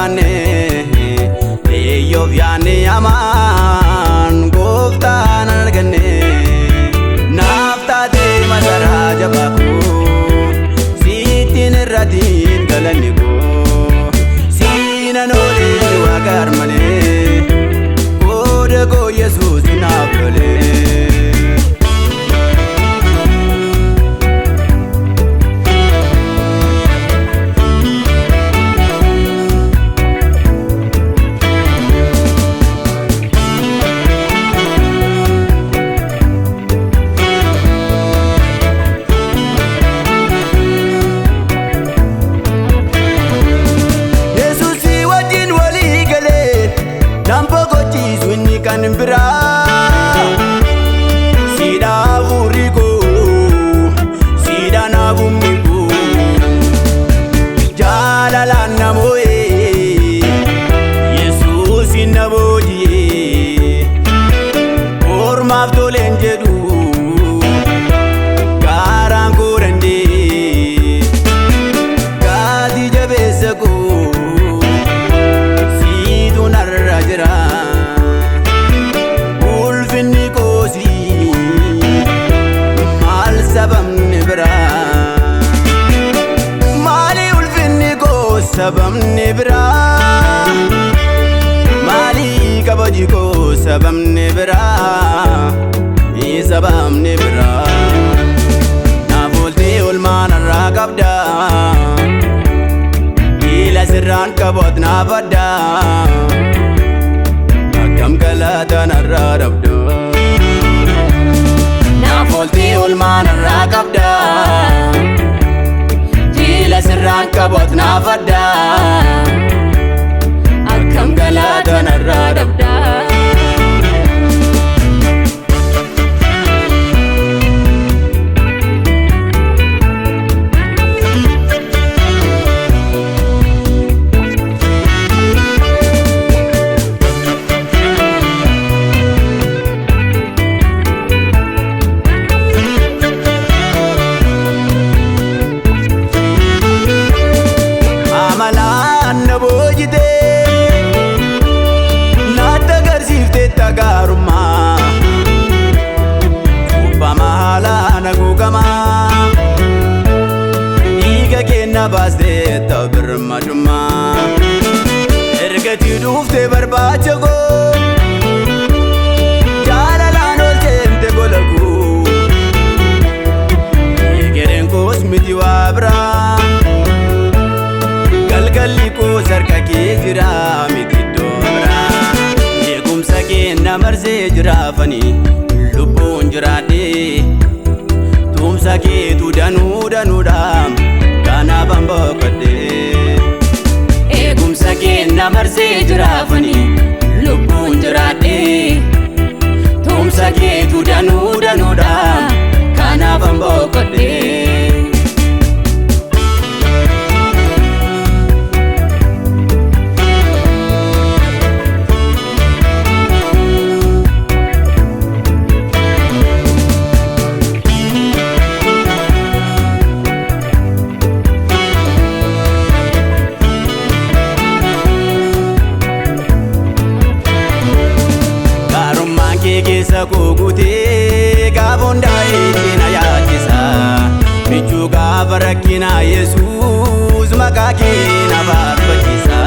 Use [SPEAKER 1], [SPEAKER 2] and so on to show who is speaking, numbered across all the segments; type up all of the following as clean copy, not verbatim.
[SPEAKER 1] barbaanne eeyyoof yaanne amaan gooftaan arganne naaf taatee masaraa jabaa koo sittiin irratiin galanni koo siinan oolee waaqa armalee qooda koo Yesuus naaf lolee. Kan biraa siidaa furiikoo siidaa naafummiikoo jaalalaan namoo'ee Yesuusin na booji'ee ormaaf toleen jedhu gaaraan koo dandee gaatii jabeessa koo siitu narra jira. Sabamni biraa maalii kabaji koo sabamni biraa sabamni biraa naaf ooltee oolmaan irraa qabda miila sirraan qaboot naaf adda akkam galaataan irraa dhabdu naaf ooltee oolmaan irraa qabda. Sirraan qaboot naaf adda akkam galaataan irraa dhabda. Dhiiga keenya baastee ta'u madummaa ergatii dhuftee barbaacha koo jaalalaan oolchee gola koo egereen koos miti waa biraa galgalli koos harka kee jira miti iddoo biraa eegumsa keenya marsee jiraafanii lubbuun jiraadhee. Tumsa keetu danuu danuudhaan kanaafan boqodhee eegumsa keenya marsee jiraafanii lubbuun jiraadhee tumsa keetu danuu danuudhaan kanaafan boqodhee. Keessa koo guutee gaafa hundaa'ee na yaachisa michuu gaafa rakkinaa Yesuus maqaa kee na faarfachiisa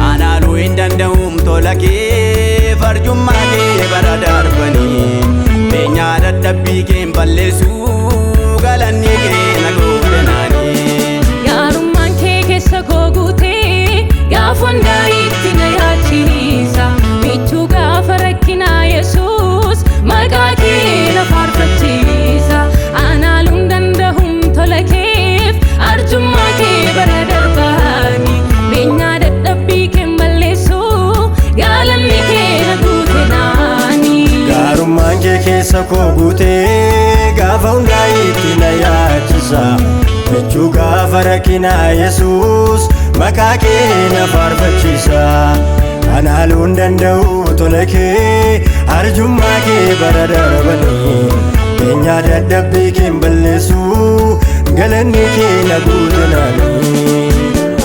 [SPEAKER 1] anaaluu hin danda'uum tola kee farjummaa kee bara darbanii beenyaa dadhabbii kee hin balleessu galanni kee na goodenaanii.
[SPEAKER 2] Gaarummaan kee keessa koo guutee gaafa hundaa'ee na yaachisa michuu gaafa rakkinaa Yesuus maqaa kee na faarfachiisa anaaluu hin danda'uum tola keef arjummaa kee bara darbanii beenyaa dadhabbii kee hin balleessu galanni kee na goodenaanii.
[SPEAKER 3] Gaarummaan kee keessa koo guutee gaafa hundaa'ee na yaachisa michuu gaafa rakkinaa Yesuus maqaa kee na faarfachiisa anaaluu hin danda'u tola kee arjummaa kee bara darbanii beenyaa dadhabbii kee hin balleessu galanni kee na goodenaanii.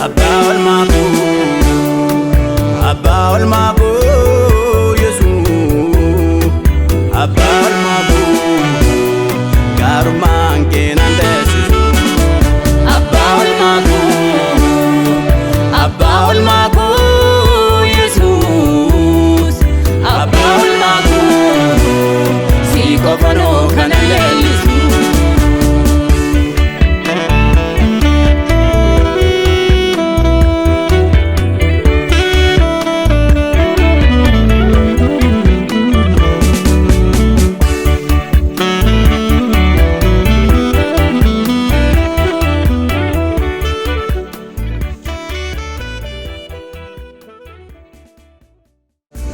[SPEAKER 1] Abbaa olmaa koo olmaako Yesuus abbaa olmaako gaarummaan kee nan teessisu abbaa olmaako Yesuus abbaa olmaako si qofanoo kana leellisu.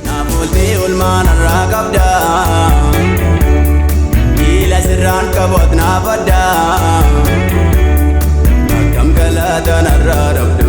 [SPEAKER 1] Namootni olmaan irraa qabda miila sirraan qaboot naafadda akkam galata narraa dhabda.